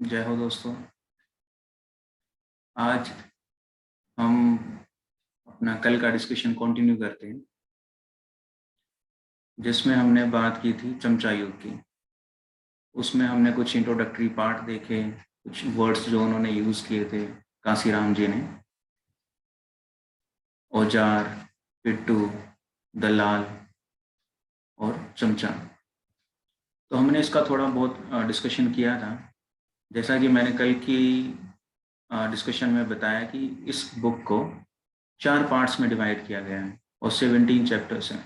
जय हो दोस्तों। आज हम अपना कल का डिस्कशन कंटिन्यू करते हैं, जिसमें हमने बात की थी चमचा युग की। उसमें हमने कुछ इंट्रोडक्टरी पार्ट देखे, कुछ वर्ड्स जो उन्होंने यूज़ किए थे कांसीराम जी ने, औजार, पिट्ठू, दलाल और चमचा। तो हमने इसका थोड़ा बहुत डिस्कशन किया था। जैसा कि मैंने कल की डिस्कशन में बताया कि इस बुक को 4 पार्ट्स में डिवाइड किया गया है और 17 चैप्टर्स हैं।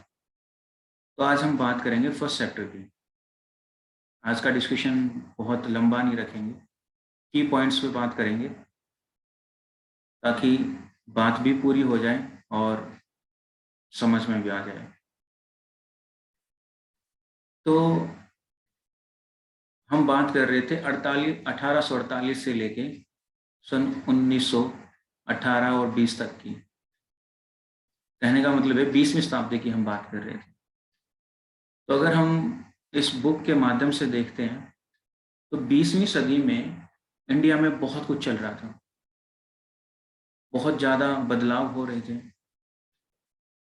तो आज हम बात करेंगे फर्स्ट चैप्टर की। आज का डिस्कशन बहुत लंबा नहीं रखेंगे, की पॉइंट्स पे बात करेंगे ताकि बात भी पूरी हो जाए और समझ में भी आ जाए। तो हम बात कर रहे थे 1848 से लेके सन 1918 और 20 तक की। कहने का मतलब है 20वीं शताब्दी की हम बात कर रहे थे। तो अगर हम इस बुक के माध्यम से देखते हैं तो 20वीं सदी में इंडिया में बहुत कुछ चल रहा था, बहुत ज़्यादा बदलाव हो रहे थे।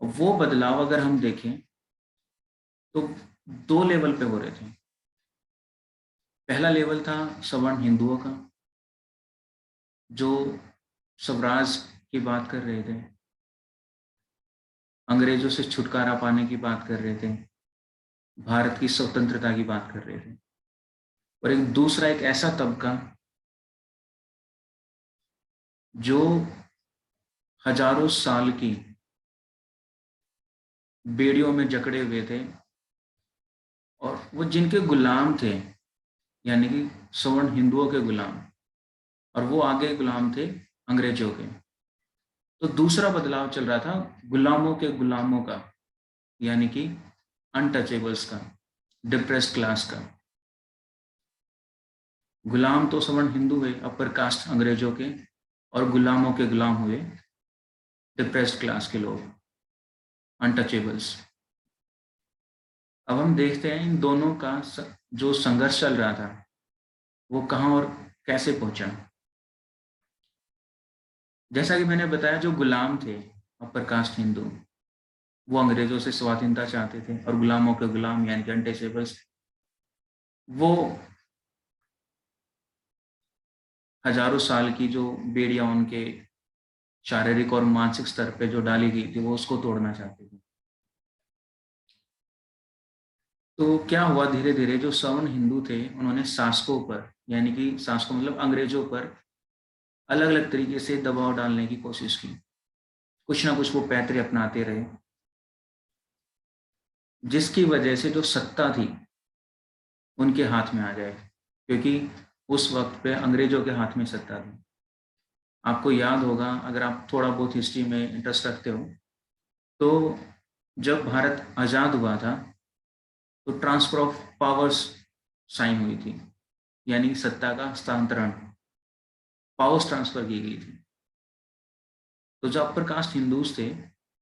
वो बदलाव अगर हम देखें तो 2 लेवल पे हो रहे थे। पहला लेवल था सवर्ण हिंदुओं का, जो स्वराज की बात कर रहे थे, अंग्रेजों से छुटकारा पाने की बात कर रहे थे, भारत की स्वतंत्रता की बात कर रहे थे। और एक दूसरा एक ऐसा तबका जो हजारों साल की बेड़ियों में जकड़े हुए थे और वो जिनके गुलाम थे, यानी कि सवर्ण हिंदुओं के गुलाम, और वो आगे गुलाम थे अंग्रेजों के। तो दूसरा बदलाव चल रहा था गुलामों के गुलामों का, यानी कि अनटचेबल्स का, डिप्रेस्ड क्लास का। गुलाम तो सवर्ण हिंदू हुए, अपर कास्ट अंग्रेजों के, और गुलामों के गुलाम हुए डिप्रेस्ड क्लास के लोग, अनटचेबल्स। अब हम देखते हैं इन दोनों का जो संघर्ष चल रहा था वो कहाँ और कैसे पहुंचा। जैसा कि मैंने बताया, जो गुलाम थे अपर कास्ट हिंदू, वो अंग्रेजों से स्वाधीनता चाहते थे, और गुलामों के गुलाम यानी कि अनटचेबल्स, वो हजारों साल की जो बेड़ियां उनके शारीरिक और मानसिक स्तर पे जो डाली गई थी वो उसको तोड़ना चाहते थे। तो क्या हुआ, धीरे धीरे जो सवर्ण हिंदू थे उन्होंने शासकों पर, यानी कि शासकों मतलब अंग्रेजों पर, अलग अलग तरीके से दबाव डालने की कोशिश की। कुछ ना कुछ वो पैतरे अपनाते रहे, जिसकी वजह से जो सत्ता थी उनके हाथ में आ जाए, क्योंकि उस वक्त पे अंग्रेजों के हाथ में सत्ता थी। आपको याद होगा, अगर आप थोड़ा बहुत हिस्ट्री में इंटरेस्ट रखते हो, तो जब भारत आज़ाद हुआ था तो ट्रांसफर ऑफ पावर्स साइन हुई थी, यानी सत्ता का हस्तांतरण, पावर्स ट्रांसफर की गई थी। तो जो अपर कास्ट हिंदूज थे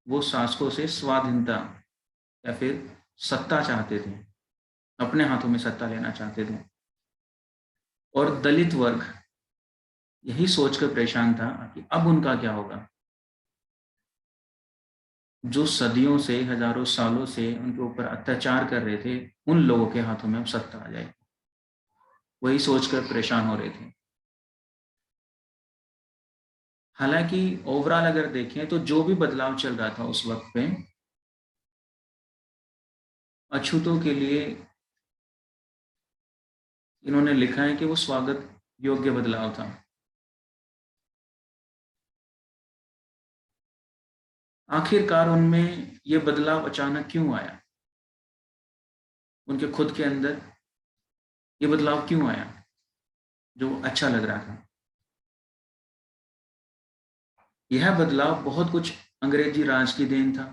वो शासकों से स्वाधीनता या फिर सत्ता चाहते थे, अपने हाथों में सत्ता लेना चाहते थे। और दलित वर्ग यही सोचकर परेशान था कि अब उनका क्या होगा। जो सदियों से, हजारों सालों से उनके ऊपर अत्याचार कर रहे थे, उन लोगों के हाथों में अब सत्ता आ जाए, वही सोचकर परेशान हो रहे थे। हालांकि ओवरऑल अगर देखें तो जो भी बदलाव चल रहा था उस वक्त पे, अछूतों के लिए इन्होंने लिखा है कि वो स्वागत योग्य बदलाव था। आखिरकार उनमें ये बदलाव अचानक क्यों आया, उनके खुद के अंदर ये बदलाव क्यों आया जो अच्छा लग रहा था। यह बदलाव बहुत कुछ अंग्रेजी राज की देन था।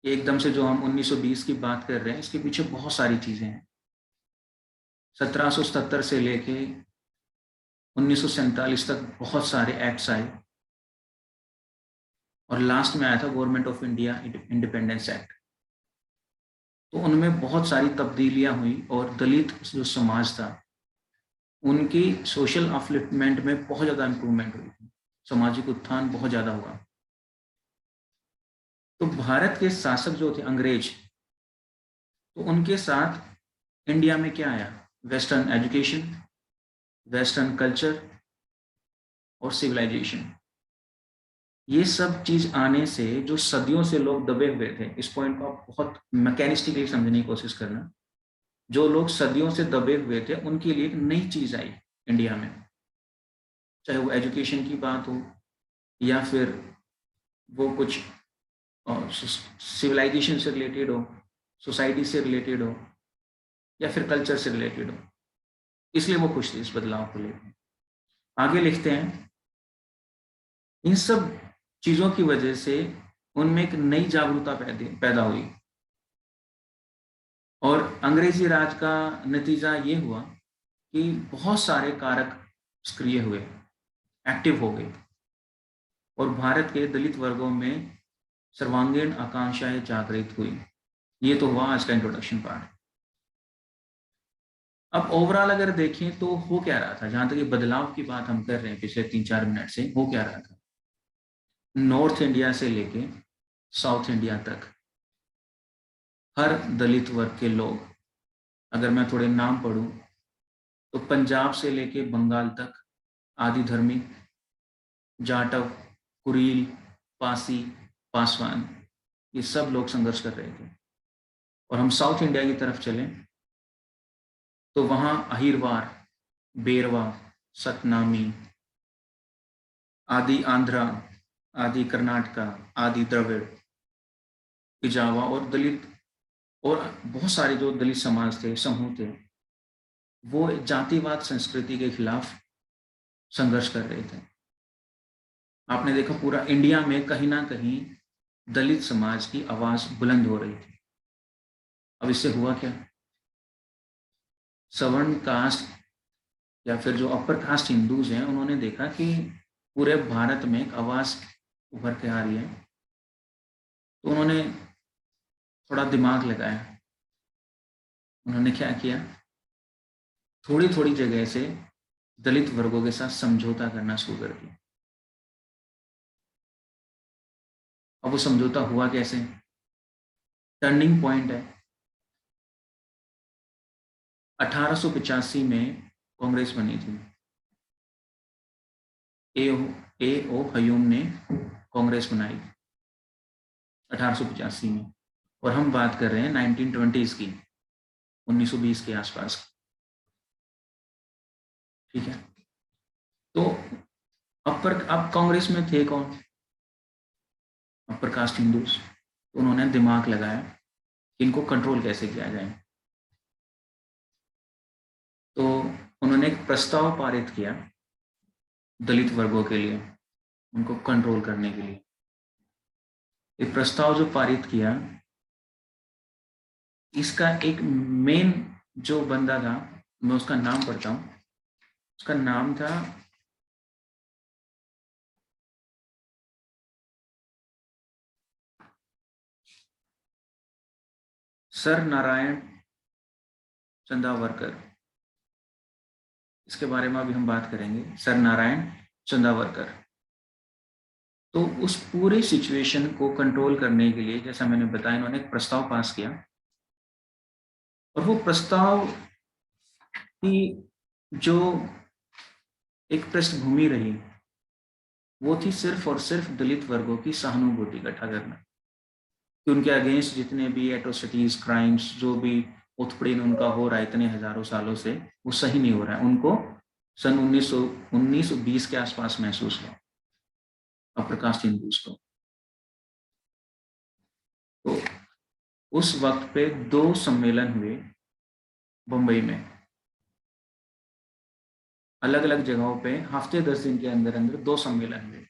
एकदम से जो हम 1920 की बात कर रहे हैं, इसके पीछे बहुत सारी चीजें हैं। 1777 से लेके 1947 तक बहुत सारे एक्ट्स आए, और लास्ट में आया था government of India independence act. तो उनमें बहुत सारी तब्दीलियां हुई, और दलित जो समाज था उनकी सोशल अपलिफ्टमेंट में बहुत ज़्यादा इम्प्रूवमेंट हुई थी, सामाजिक उत्थान बहुत ज़्यादा हुआ। तो भारत के शासक जो थे अंग्रेज, तो उनके साथ इंडिया में क्या आया? वेस्टर्न एजुकेशन, वेस्टर्न कल्चर और सिविलाइजेशन। ये सब चीज आने से जो सदियों से लोग दबे हुए थे, इस पॉइंट को आप बहुत मैकेनिस्टिकली समझने की कोशिश करना, जो लोग सदियों से दबे हुए थे उनके लिए एक नई चीज आई इंडिया में, चाहे वो एजुकेशन की बात हो या फिर वो कुछ सिविलाइजेशन से रिलेटेड हो, सोसाइटी से रिलेटेड हो या फिर कल्चर से रिलेटेड हो। इसलिए वो खुश थे इस बदलाव को लेकर। आगे लिखते हैं, इन सब चीजों की वजह से उनमें एक नई जागरूकता पैदा हुई और अंग्रेजी राज का नतीजा ये हुआ कि बहुत सारे कारक सक्रिय हुए, एक्टिव हो गए और भारत के दलित वर्गों में सर्वांगीण आकांक्षाएं जागृत हुई। ये तो हुआ आज का इंट्रोडक्शन पार्ट। अब ओवरऑल अगर देखें तो हो क्या रहा था, जहां तक ये बदलाव की बात हम कर रहे हैं पिछले 3-4 मिनट से, हो क्या रहा था? नॉर्थ इंडिया से लेके साउथ इंडिया तक हर दलित वर्ग के लोग, अगर मैं थोड़े नाम पढ़ूं तो पंजाब से लेके बंगाल तक आदि धर्मी, जाटव, कुरील, पासी, पासवान, ये सब लोग संघर्ष कर रहे थे। और हम साउथ इंडिया की तरफ चलें तो वहां अहिरवार, बेरवा, सतनामी, आदि आंध्रा, आदि कर्नाटका, आदि द्रविड़, इजावा और दलित और बहुत सारे जो दलित समाज थे, समूह थे, वो जातिवाद संस्कृति के खिलाफ संघर्ष कर रहे थे। आपने देखा पूरा इंडिया में कहीं ना कहीं दलित समाज की आवाज बुलंद हो रही थी। अब इससे हुआ क्या? सवर्ण कास्ट या फिर जो अपर कास्ट हिंदूज हैं, उन्होंने देखा कि पूरे भारत में एक आवाज उभर के आ रही है, तो उन्होंने थोड़ा दिमाग लगाया। उन्होंने क्या किया? थोड़ी थोड़ी जगह से दलित वर्गों के साथ समझौता करना शुरू कर दिया। अब वो समझौता हुआ कैसे? टर्निंग पॉइंट है 1885 में कांग्रेस बनी थी। ए ओ हयूम ने कांग्रेस बनाई 1885 में, और हम बात कर रहे हैं 1920s की, 1920 के आसपास। ठीक है, तो अब कांग्रेस में थे कौन? Upper caste Hindus. तो उन्होंने दिमाग लगाया कि इनको कंट्रोल कैसे किया जाए। तो उन्होंने एक प्रस्ताव पारित किया दलित वर्गों के लिए, उनको कंट्रोल करने के लिए। एक प्रस्ताव जो पारित किया, इसका एक मेन जो बंदा था, मैं उसका नाम पढ़ता हूं। उसका नाम था सर नारायण चंदावरकर। इसके बारे में अभी हम बात करेंगे, सर नारायण चंदावरकर। तो उस पूरे सिचुएशन को कंट्रोल करने के लिए, जैसा मैंने बताया, इन्होंने एक प्रस्ताव पास किया और वो प्रस्ताव की जो एक पृष्ठभूमि रही, वो थी सिर्फ और सिर्फ दलित वर्गों की सहानुभूति इकट्ठा करना कि उनके अगेंस्ट जितने भी एट्रोसिटीज, क्राइम्स, जो भी उत्पीड़न उनका हो रहा है इतने हजारों सालों से, वो सही नहीं हो रहा है। उनको सन 1920 के आसपास महसूस हुआ अपर कास्ट हिंदूज को। तो उस वक्त पे 2 सम्मेलन हुए मुंबई में, अलग अलग जगहों पे, हफ्ते 10 दिन के अंदर अंदर 2 सम्मेलन हुए।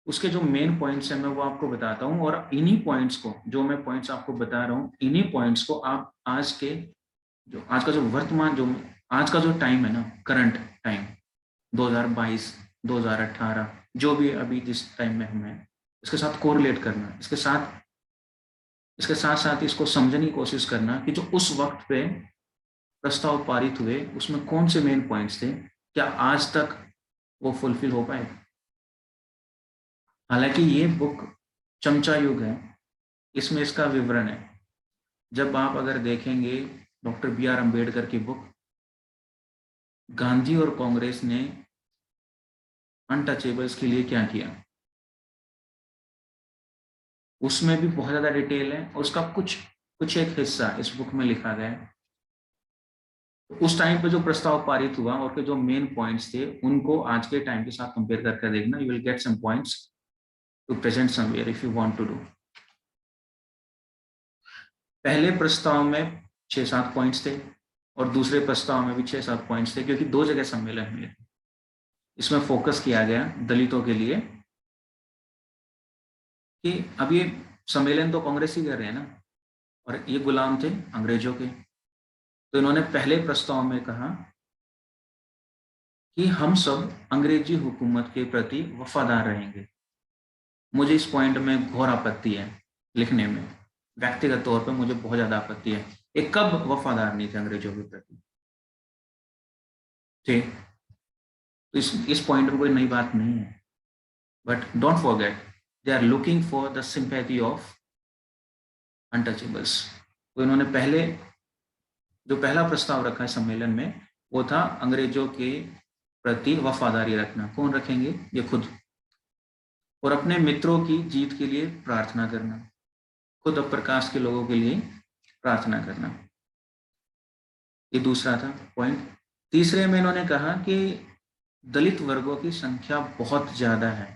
उसके जो मेन पॉइंट्स हैं मैं वो आपको बताता हूँ, और इन्हीं पॉइंट्स को, जो मैं पॉइंट्स आपको बता रहा हूँ, इन्हीं पॉइंट्स को आप आज का जो वर्तमान, जो आज का जो टाइम है ना, करंट टाइम 2022, 2018, जो भी अभी जिस टाइम में हम हैं, इसके साथ कोरिलेट करना, इसके साथ साथ इसको समझने की कोशिश करना कि जो उस वक्त पे प्रस्ताव पारित हुए उसमें कौन से मेन पॉइंट्स थे, क्या आज तक वो फुलफिल हो पाए? हालांकि ये बुक चमचा युग है, इसमें इसका विवरण है। जब आप अगर देखेंगे डॉक्टर बी आर अम्बेडकर की बुक, गांधी और कांग्रेस ने अनटचेबल्स के लिए क्या किया, उसमें भी बहुत ज्यादा डिटेल है, और उसका कुछ कुछ एक हिस्सा इस बुक में लिखा गया है। उस टाइम पे जो प्रस्ताव पारित हुआ और के जो मेन पॉइंट्स थे, उनको आज के टाइम के साथ कंपेयर करके देखना, you will get some points to present somewhere if you want to do. पहले प्रस्ताव में 6-7 पॉइंट्स थे, और दूसरे प्रस्ताव में भी 6-7 पॉइंट्स थे, क्योंकि 2 जगह सम्मेलन हुए। इसमें फोकस किया गया दलितों के लिए कि अब ये सम्मेलन तो कांग्रेस ही कर रहे हैं ना, और ये गुलाम थे अंग्रेजों के। तो इन्होंने पहले प्रस्ताव में कहा कि हम सब अंग्रेजी हुकूमत के प्रति वफादार रहेंगे। मुझे इस पॉइंट में घोर आपत्ति है लिखने में, व्यक्तिगत तौर पे मुझे बहुत ज्यादा आपत्ति है। ये कब वफादार नहीं थे अंग्रेजों के प्रति? थे। तो इस पॉइंट में कोई नई बात नहीं है, but don't forget they are looking for the sympathy of untouchables. तो इन्होंने पहले जो पहला प्रस्ताव रखा है सम्मेलन में, वो था अंग्रेजों के प्रति वफादारी रखना। कौन रखेंगे? ये खुद। और अपने मित्रों की जीत के लिए प्रार्थना करना, खुद अपर कास्ट के लोगों के लिए प्रार्थना करना। ये दूसरा था पॉइंट। तीसरे में इन्होंने कहा कि दलित वर्गों की संख्या बहुत ज्यादा है।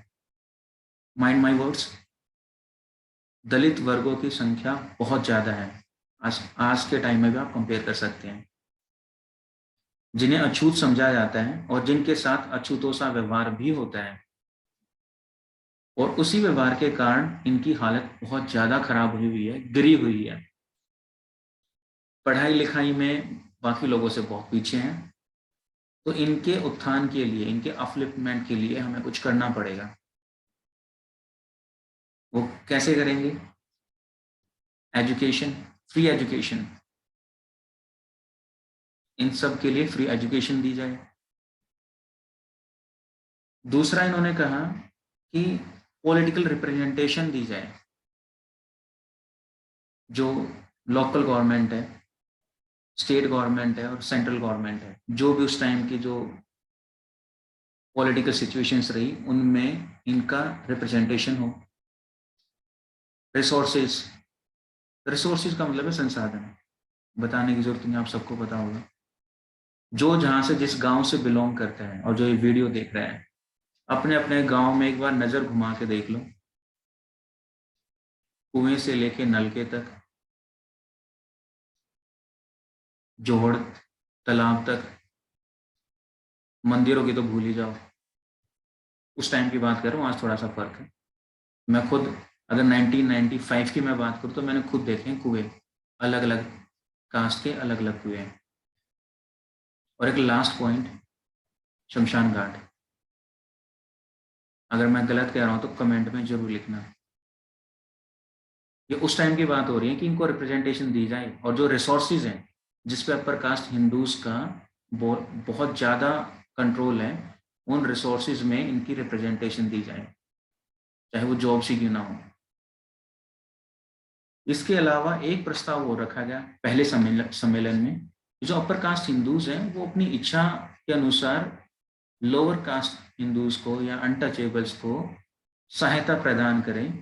माइंड माय वर्ड्स, दलित वर्गों की संख्या बहुत ज्यादा है। आज के टाइम में भी आप कंपेयर कर सकते हैं, जिन्हें अछूत समझा जाता है और जिनके साथ अछूतों सा व्यवहार भी होता है, और उसी व्यवहार के कारण इनकी हालत बहुत ज्यादा खराब हुई हुई है, गिरी हुई है। पढ़ाई लिखाई में बाकी लोगों से बहुत पीछे हैं। तो इनके उत्थान के लिए, इनके अपलिफ्टमेंट के लिए हमें कुछ करना पड़ेगा। वो कैसे करेंगे? एजुकेशन, फ्री एजुकेशन, इन सब के लिए फ्री एजुकेशन दी जाए। दूसरा इन्होंने कहा कि पॉलिटिकल रिप्रेजेंटेशन दी जाए। जो लोकल गवर्नमेंट है, स्टेट गवर्नमेंट है और सेंट्रल गवर्नमेंट है, जो भी उस टाइम की जो पॉलिटिकल सिचुएशंस रही, उनमें इनका रिप्रेजेंटेशन हो। रिसोर्सेज, रिसोर्सेज का मतलब है संसाधन, बताने की जरूरत नहीं, आप सबको पता होगा। जो जहां से, जिस गांव से बिलोंग करता है और जो ये वीडियो देख रहा है, अपने अपने गांव में एक बार नजर घुमा के देख लो। कुएं से लेके नलके तक, जोड़, तालाब तक, मंदिरों की तो भूल ही जाओ। उस टाइम की बात कर रहा हूँ, आज थोड़ा सा फर्क है। मैं खुद अगर 1995 की मैं बात करूँ तो मैंने खुद देखे हैं कुएं, अलग अलग कास्ट के अलग अलग कुएं हैं। और एक लास्ट पॉइंट, शमशान घाट। अगर मैं गलत कह रहा हूँ तो कमेंट में जरूर लिखना। ये उस टाइम की बात हो रही है कि इनको रिप्रेजेंटेशन दी जाए, और जो रिसोर्सेज हैं जिसपे अपर कास्ट हिंदूज का बहुत ज्यादा कंट्रोल है, उन रिसोर्सेज में इनकी रिप्रेजेंटेशन दी जाए, चाहे वो जॉब्स ही क्यों ना हो। इसके अलावा एक प्रस्ताव और रखा गया पहले सम्मेलन में, जो अपर कास्ट हिंदूज हैं वो अपनी इच्छा के अनुसार लोअर कास्ट हिंदूज को या अनटचेबल्स को सहायता प्रदान करें,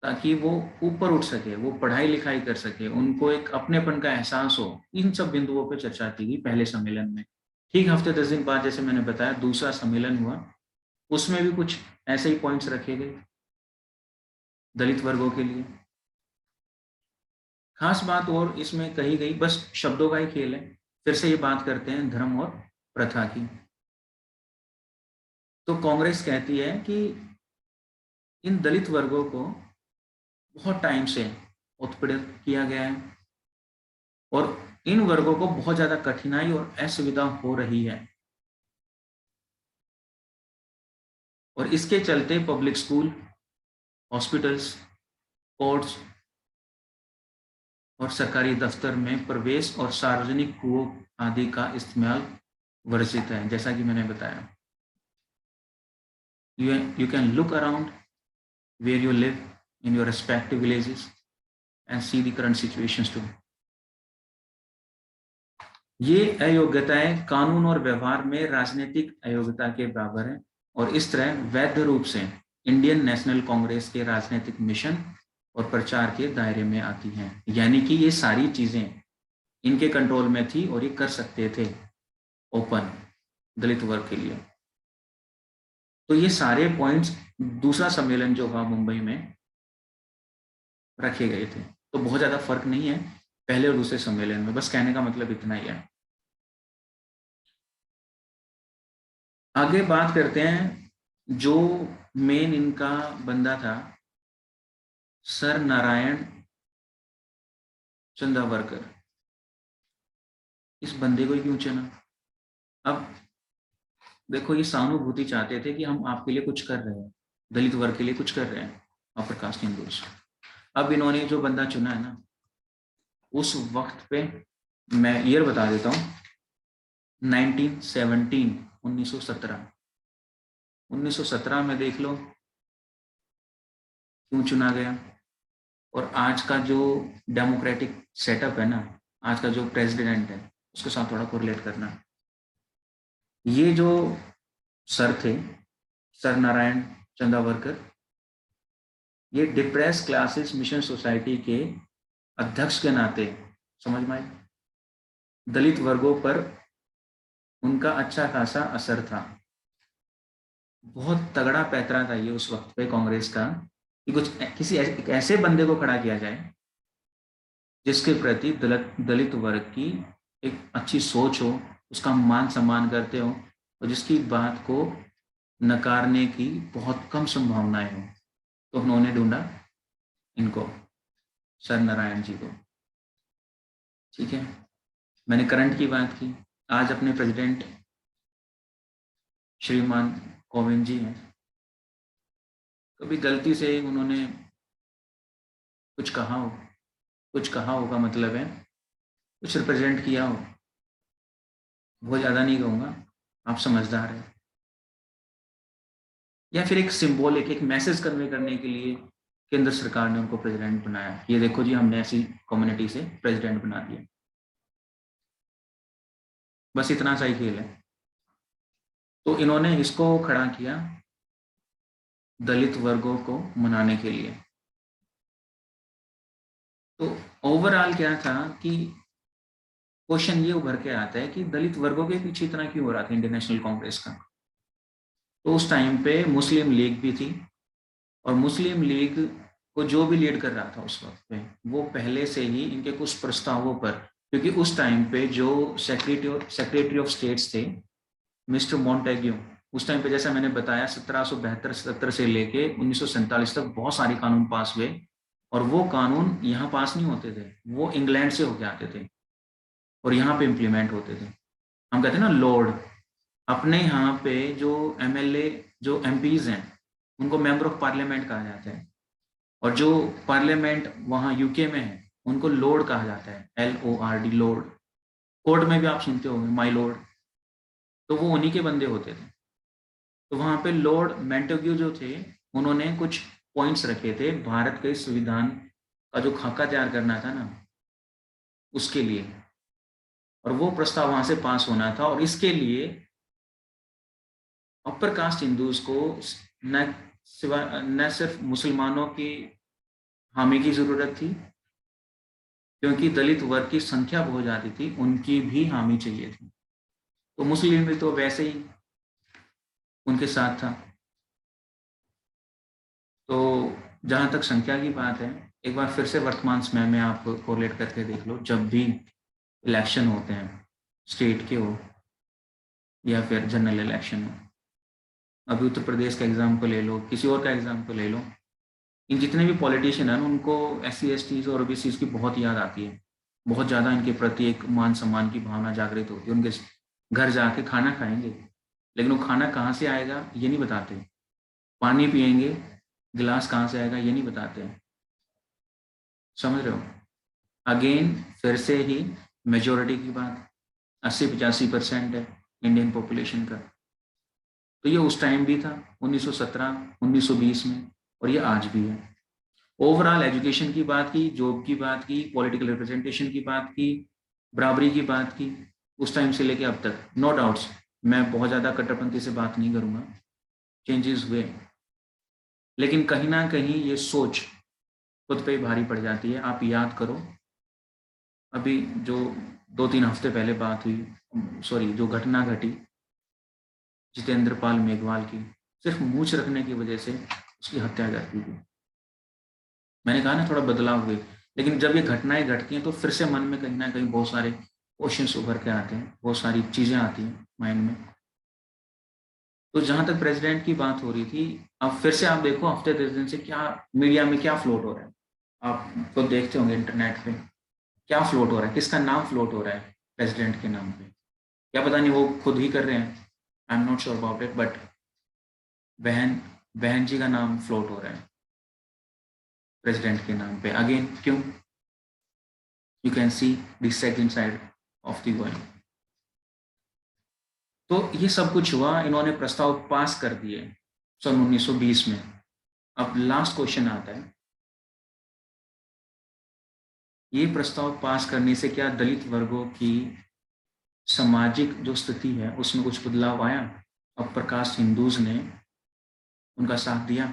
ताकि वो ऊपर उठ सके, वो पढ़ाई लिखाई कर सके, उनको एक अपनेपन का एहसास हो। इन सब बिंदुओं पर चर्चा की गई पहले सम्मेलन में। ठीक हफ्ते 10 दिन बाद, जैसे मैंने बताया, दूसरा सम्मेलन हुआ, उसमें भी कुछ ऐसे ही पॉइंट्स रखे गए दलित वर्गों के लिए। खास बात और इसमें कही गई, बस शब्दों का ही खेल है, फिर से ये बात करते हैं धर्म और प्रथा की। तो कांग्रेस कहती है कि इन दलित वर्गों को बहुत टाइम से उत्पीड़ित किया गया है, और इन वर्गों को बहुत ज्यादा कठिनाई और असुविधा हो रही है, और इसके चलते पब्लिक स्कूल, हॉस्पिटल्स, कोर्ट्स और सरकारी दफ्तर में प्रवेश और सार्वजनिक कुओं आदि का इस्तेमाल वर्जित है। जैसा कि मैंने बताया, you can look around where you live in your respective villages and see the current situations too. ये अयोग्यताएं कानून और व्यवहार में राजनीतिक अयोग्यता के बराबर है और इस तरह वैध रूप से इंडियन नेशनल कांग्रेस के राजनीतिक मिशन और प्रचार के दायरे में आती हैं। यानी कि ये सारी चीजें इनके कंट्रोल में थी और ये कर सकते थे ओपन दलित वर्ग के लिए। तो ये सारे पॉइंट्स दूसरा सम्मेलन जो हुआ मुंबई में रखे गए थे। तो बहुत ज्यादा फर्क नहीं है पहले और दूसरे सम्मेलन में, बस कहने का मतलब इतना ही है। आगे बात करते हैं, जो मेन इनका बंदा था सर नारायण चंदावरकर, इस बंदे को क्यों चुना? अब देखो, ये सहानुभूति चाहते थे कि हम आपके लिए कुछ कर रहे हैं, दलित वर्ग के लिए कुछ कर रहे हैं, अपर कास्ट हिंदूज। अब इन्होंने जो बंदा चुना है ना, उस वक्त पे मैं ईयर बता देता हूँ, 1917 1917 में देख लो क्यों चुना गया। और आज का जो डेमोक्रेटिक सेटअप है ना, आज का जो प्रेसिडेंट है, उसके साथ थोड़ा कोरिलेट करना। ये जो सर थे, सर नारायण चंदावरकर, ये डिप्रेस क्लासेस मिशन सोसाइटी के अध्यक्ष के नाते, समझ में आए, दलित वर्गों पर उनका अच्छा खासा असर था। बहुत तगड़ा पैतरा था ये उस वक्त पे कांग्रेस का कि किसी एक ऐसे बंदे को खड़ा किया जाए जिसके प्रति दलित वर्ग की एक अच्छी सोच हो, उसका मान सम्मान करते हो और जिसकी बात को नकारने की बहुत कम संभावनाएं हो। तो उन्होंने ढूंढा इनको, सर नारायण जी को। ठीक है, मैंने करंट की बात की। आज अपने प्रेसिडेंट श्रीमान कोविंद जी हैं, कभी गलती से उन्होंने कुछ कहा होगा, मतलब है कुछ रिप्रेजेंट किया हो, बहुत ज्यादा नहीं कहूंगा, आप समझदार हैं। या फिर एक सिंबॉलिक एक मैसेज कन्वे करने के लिए केंद्र सरकार ने उनको प्रेसिडेंट बनाया, ये देखो जी हमने ऐसी कम्युनिटी से प्रेसिडेंट बना दिया। बस इतना सा ही खेल है। तो इन्होंने इसको खड़ा किया दलित वर्गों को मनाने के लिए। तो ओवरऑल क्या था कि क्वेश्चन ये उभर के आता है कि दलित वर्गों के पीछे इतना क्यों हो रहा था इंडियन नेशनल कांग्रेस का। तो उस टाइम पे मुस्लिम लीग भी थी और मुस्लिम लीग को जो भी लीड कर रहा था उस वक्त पे, वो पहले से ही इनके कुछ प्रस्तावों पर, क्योंकि उस टाइम पे जो सेक्रेटरी ऑफ स्टेट्स थे मिस्टर मॉन्टेग्यू, उस टाइम पे जैसा मैंने बताया 1772-77 से लेके 1947 तक बहुत सारे कानून पास हुए और वो कानून यहाँ पास नहीं होते थे, वो इंग्लैंड से होके आते थे और यहाँ पे इम्प्लीमेंट होते थे। हम कहते हैं ना लॉर्ड, अपने यहाँ पे जो एमएलए जो एमपीज हैं उनको मेंबर ऑफ पार्लियामेंट कहा जाता है और जो पार्लियामेंट वहाँ यूके में है उनको लॉर्ड कहा जाता है, LORD लॉर्ड। कोर्ट में भी आप सुनते होंगे माई लॉर्ड, तो वो उन्हीं के बंदे होते थे। तो वहां पे लॉर्ड मेंटेग्यू जो थे उन्होंने कुछ पॉइंट्स रखे थे भारत के संविधान का जो खाका तैयार करना था ना उसके लिए, और वो प्रस्ताव वहां से पास होना था। और इसके लिए अपर कास्ट हिंदूज को न सिर्फ मुसलमानों की हामी की जरूरत थी, क्योंकि दलित वर्ग की संख्या बहुत ज्यादा थी, उनकी भी हामी चाहिए थी। तो मुस्लिम भी तो वैसे ही उनके साथ था। तो जहां तक संख्या की बात है, एक बार फिर से वर्तमान समय में आप कोरिलेट करके देख लो, जब भी इलेक्शन होते हैं स्टेट के हो या फिर जनरल इलेक्शन हो, अभी उत्तर प्रदेश का एग्जाम्पल ले लो, किसी और का एग्जाम्पल ले लो, इन जितने भी पॉलिटिशियन हैं उनको SC ST और OBC की बहुत याद आती है, बहुत ज़्यादा इनके प्रति एक मान सम्मान की भावना जागृत होती है। उनके घर जाके खाना खाएंगे, लेकिन वो खाना कहाँ से आएगा ये नहीं बताते, पानी पिएंगे गिलास कहाँ से आएगा ये नहीं बताते, समझ रहे हो। अगेन फिर से ही मेजोरिटी की बात, 80-85% है इंडियन पॉपुलेशन का। तो ये उस टाइम भी था 1917 1920 में, और ये आज भी है। ओवरऑल एजुकेशन की बात की, जॉब की बात की, पॉलिटिकल रिप्रेजेंटेशन की बात की, बराबरी की बात की, उस टाइम से लेके अब तक नो डाउट्स। मैं बहुत ज़्यादा कट्टरपंथी से बात नहीं करूँगा, चेंजेस हुए, लेकिन कहीं ना कहीं ये सोच खुद पे भारी पड़ जाती है। आप याद करो, अभी जो 2-3 हफ्ते पहले बात हुई, सॉरी, जो घटना घटी जितेंद्र पाल मेघवाल की, सिर्फ मूछ रखने की वजह से उसकी हत्या कर दी थी। मैंने कहा ना थोड़ा बदलाव हुए, लेकिन जब ये घटनाएं घटती हैं तो फिर से मन में कहीं ना कहीं बहुत सारे क्वेश्चंस उभर के आते हैं, बहुत सारी चीजें आती हैं माइंड में। तो जहां तक प्रेसिडेंट की बात हो रही थी, अब फिर से आप देखो हफ्ते 10 दिन से क्या मीडिया में क्या फ्लोट हो रहा है। आप तो देखते होंगे इंटरनेट पे क्या फ्लोट हो रहा है, किसका नाम फ्लोट हो रहा है प्रेसिडेंट के नाम पे। क्या पता नहीं वो खुद ही कर रहे हैं, I am not sure about it, but बहन बहन जी का नाम फ्लोट हो रहा है प्रेसिडेंट के नाम पे। अगेन क्यों? You can see the second side of the world. तो ये सब कुछ हुआ, इन्होंने प्रस्ताव पास कर दिए सन 1920 में। अब लास्ट क्वेश्चन आता है, ये प्रस्ताव पास करने से क्या दलित वर्गों की सामाजिक जो स्थिति है उसमें कुछ बदलाव आया? अब प्रकाश हिंदूज ने उनका साथ दिया?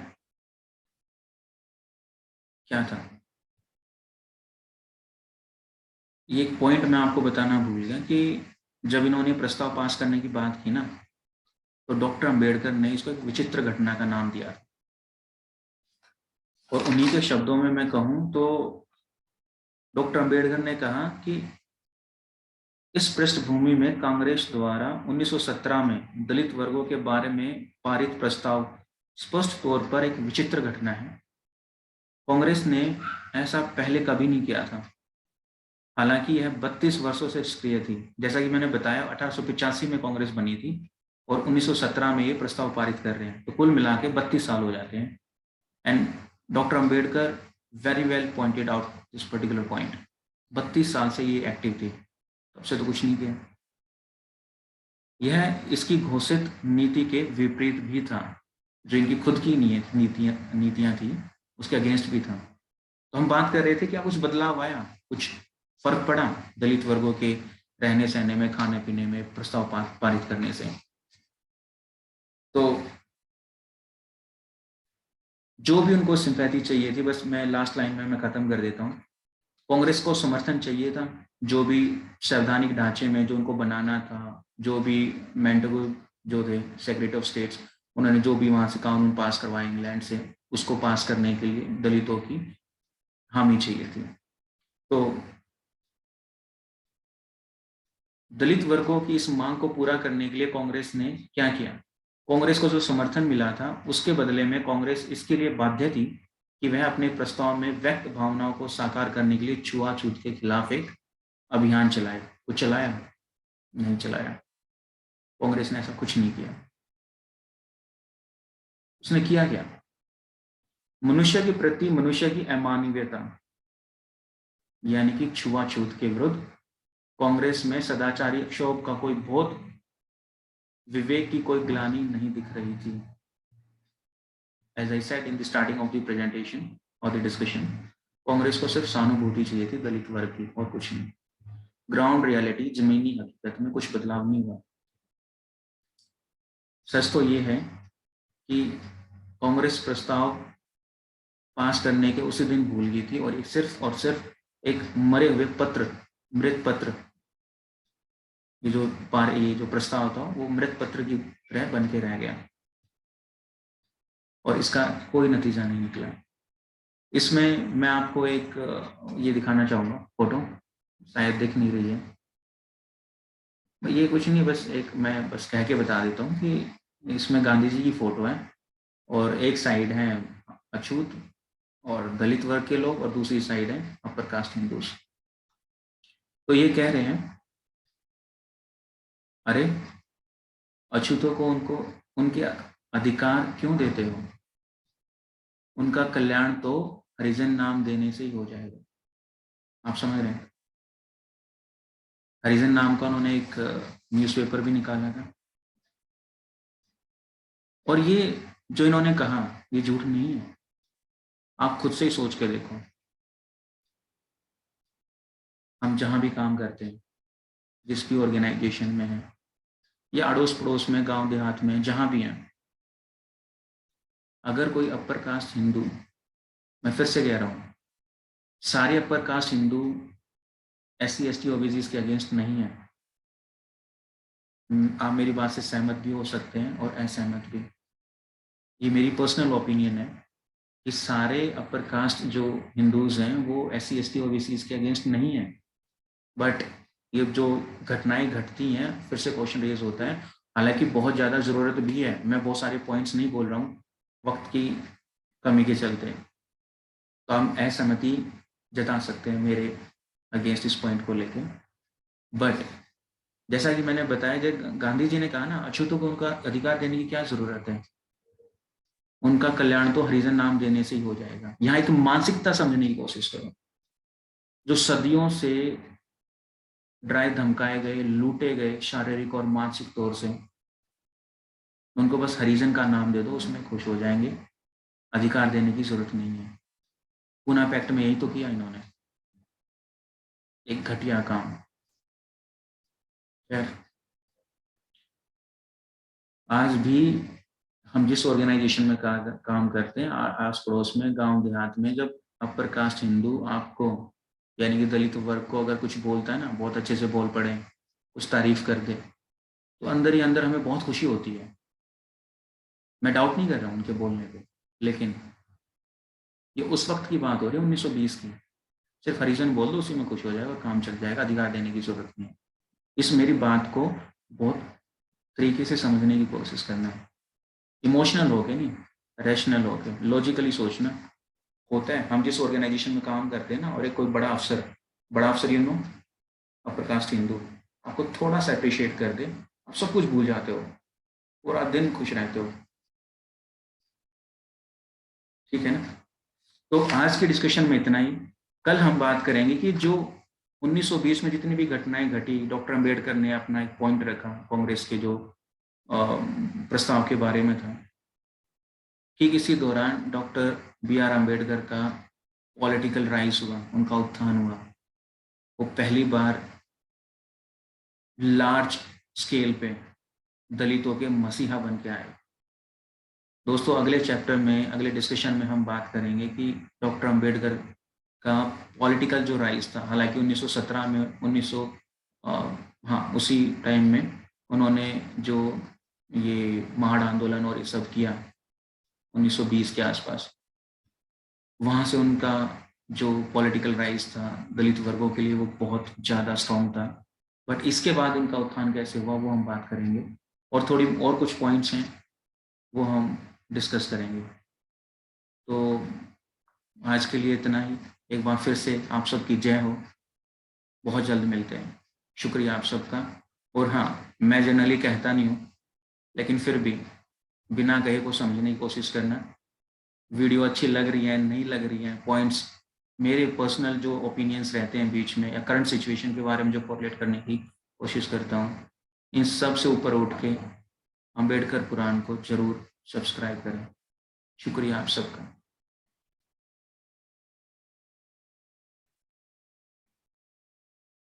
क्या था ये? एक पॉइंट मैं आपको बताना भूल गया कि जब इन्होंने प्रस्ताव पास करने की बात की ना, तो डॉक्टर अंबेडकर ने इसको एक विचित्र घटना का नाम दिया। और उन्हीं के शब्दों में मैं कहूं तो डॉक्टर अंबेडकर ने कहा कि इस पृष्ठभूमि में कांग्रेस द्वारा 1917 में दलित वर्गों के बारे में पारित प्रस्ताव स्पष्ट तौर पर एक विचित्र घटना है। कांग्रेस ने ऐसा पहले कभी नहीं किया था। हालांकि यह 32 वर्षों से सक्रिय थी। जैसा कि मैंने बताया 1885 में कांग्रेस बनी थी और 1917 में ये प्रस्ताव पारित कर रहे हैं, तो कुल मिला के 32 साल हो जाते हैं। And doctor Ambedkar very well pointed out this particular point. 32 साल से ये एक्टिव थे, तब से तो कुछ नहीं किया। यह इसकी घोषित नीति के विपरीत भी था, जो इनकी खुद की नीतियां थी उसके अगेंस्ट भी था। तो हम बात कर रहे थे क्या कुछ बदलाव आया, कुछ फर्क पड़ा दलित वर्गों के रहने सहने में, खाने पीने में प्रस्ताव पारित करने से? तो जो भी उनको सिंपैथी चाहिए थी, बस मैं लास्ट लाइन में मैं खत्म कर देता हूँ, कांग्रेस को समर्थन चाहिए था। जो भी संवैधानिक ढांचे में जो उनको बनाना था, जो भी मेंटेगू जो थे सेक्रेटरी ऑफ स्टेट्स, उन्होंने जो भी वहां से कानून पास करवाए इंग्लैंड से, उसको पास करने के लिए दलितों की हामी चाहिए थी। तो दलित वर्गों की इस मांग को पूरा करने के लिए कांग्रेस ने क्या किया? कांग्रेस को जो समर्थन मिला था उसके बदले में कांग्रेस इसके लिए बाध्य थी कि वह अपने प्रस्ताव में व्यक्त भावनाओं को साकार करने के लिए छुआछूत के खिलाफ एक अभियान चलाए। वो चलाया? नहीं चलाया। कांग्रेस ने ऐसा कुछ नहीं किया। उसने किया क्या? मनुष्य के प्रति मनुष्य की अमानवीयता यानी कि छुआछूत के विरुद्ध कांग्रेस में सदाचारी क्षोभ का कोई बहुत, विवेक की कोई ग्लानि नहीं दिख रही थी। As I said in the starting of the presentation or the discussion, Congress को सिर्फ सहानुभूति चाहिए थी दलित वर्ग की, और कुछ नहीं। ग्राउंड रियलिटी, जमीनी हकीकत में कुछ बदलाव नहीं हुआ। सच तो ये है कि कांग्रेस प्रस्ताव पास करने के उसी दिन भूल गई थी, और सिर्फ एक मरे हुए पत्र, मृत पत्र, ये जो प्रस्ताव था वो मृत पत्र की तरह बन के रह गया, और इसका कोई नतीजा नहीं निकला। इसमें मैं आपको एक ये दिखाना चाहूंगा फोटो, शायद दिख नहीं रही है। ये कुछ नहीं, बस एक मैं बस कह के बता देता हूँ कि इसमें गांधी जी की फोटो है, और एक साइड है अछूत और दलित वर्ग के लोग, और दूसरी साइड है अपर कास्ट हिंदूज। तो ये कह रहे हैं, अरे अछूतों को उनको उनके अधिकार क्यों देते हो? उनका कल्याण तो हरिजन नाम देने से ही हो जाएगा। आप समझ रहे हैं? हरिजन नाम का उन्होंने एक न्यूज़पेपर भी निकाला था। और ये जो इन्होंने कहा ये झूठ नहीं है, आप खुद से ही सोच के देखो। हम जहां भी काम करते हैं, जिस भी ऑर्गेनाइजेशन में है या अड़ोस पड़ोस में, गांव देहात में, जहां भी हैं, अगर कोई अपर कास्ट हिंदू, मैं फिर से कह रहा हूं, सारे upper caste Hindu SC ST OBC के अगेंस्ट नहीं है। आप मेरी बात से सहमत भी हो सकते हैं और असहमत भी। ये मेरी पर्सनल ओपिनियन है कि सारे अपर कास्ट जो हिंदूज हैं वो SC ST ओबीसी के अगेंस्ट नहीं है। बट ये जो घटनाएं घटती हैं, फिर से क्वेश्चन रेज होता है। हालांकि बहुत ज़्यादा ज़रूरत भी है, मैं बहुत सारे पॉइंट्स नहीं बोल रहा हूँ वक्त की कमी के चलते, तो हम असहमति जता सकते हैं मेरे अगेंस्ट इस पॉइंट को लेके। बट जैसा कि मैंने बताया, जब गांधी जी ने कहा ना, अछूतों को उनका अधिकार देने की क्या जरूरत है, उनका कल्याण तो हरिजन नाम देने से ही हो जाएगा। यहाँ एक मानसिकता समझने की कोशिश करो। जो सदियों से डराए धमकाए गए, लूटे गए शारीरिक और मानसिक तौर से, उनको बस हरिजन का नाम दे दो, उसमें खुश हो जाएंगे। अधिकार देने की जरूरत नहीं है। पूना पैक्ट में यही तो किया इन्होंने, एक घटिया काम। खैर, आज भी हम जिस ऑर्गेनाइजेशन में काम करते हैं, आस पड़ोस में, गांव देहात में, जब अपर कास्ट हिंदू आपको, यानी कि दलित वर्ग को, अगर कुछ बोलता है ना, बहुत अच्छे से बोल पड़े, कुछ तारीफ कर दे, तो अंदर ही अंदर हमें बहुत खुशी होती है। मैं डाउट नहीं कर रहा हूँ उनके बोलने पे, लेकिन ये उस वक्त की बात हो रही है, 1920 की। सिर्फ हरिजन बोल दो, उसी में खुश हो जाएगा और काम चल जाएगा, अधिकार देने की जरूरत नहीं है। इस मेरी बात को बहुत तरीके से समझने की कोशिश करना है। इमोशनल होके नहीं, रैशनल होके, लॉजिकली सोचना। होता है, हम जिस ऑर्गेनाइजेशन में काम करते हैं ना, और एक कोई बड़ा अफसर अपर कास्ट हिंदू आपको थोड़ा सा अप्रिशिएट कर दे, आप सब कुछ भूल जाते हो, पूरा दिन खुश रहते हो। ठीक है ना? तो आज के डिस्कशन में इतना ही। कल हम बात करेंगे कि जो 1920 में जितनी भी घटनाएं घटी, डॉक्टर अंबेडकर ने अपना एक पॉइंट रखा, कांग्रेस के जो प्रस्ताव के बारे में था। ठीक इसी दौरान डॉक्टर BR अम्बेडकर का पॉलिटिकल राइज हुआ, उनका उत्थान हुआ। वो पहली बार लार्ज स्केल पे दलितों के मसीहा बन के आए। दोस्तों, अगले चैप्टर में, अगले डिस्कशन में हम बात करेंगे कि डॉक्टर अंबेडकर का पॉलिटिकल जो राइज था, हालांकि 1917 में, 1900 हाँ उसी टाइम में उन्होंने जो ये महाड़ आंदोलन और ये सब किया 1920 के आसपास, वहाँ से उनका जो पॉलिटिकल राइज था दलित वर्गों के लिए, वो बहुत ज़्यादा स्ट्रॉन्ग था। बट इसके बाद उनका उत्थान कैसे हुआ, वो हम बात करेंगे। और थोड़ी और कुछ पॉइंट्स हैं, वो हम डिस्कस करेंगे। तो आज के लिए इतना ही। एक बार फिर से आप सबकी जय हो। बहुत जल्द मिलते हैं। शुक्रिया आप सबका। और हाँ, मैं जनरली कहता नहीं हूँ, लेकिन फिर भी बिना कहे को समझने की कोशिश करना। वीडियो अच्छी लग रही है, नहीं लग रही है, पॉइंट्स, मेरे पर्सनल जो ओपिनियंस रहते हैं बीच में, या करंट सिचुएशन के बारे में जो कोरिलेट करने की कोशिश करता हूँ, इन सब से ऊपर उठ के अम्बेडकर पुराण को जरूर सब्सक्राइब करें। शुक्रिया आप सबका।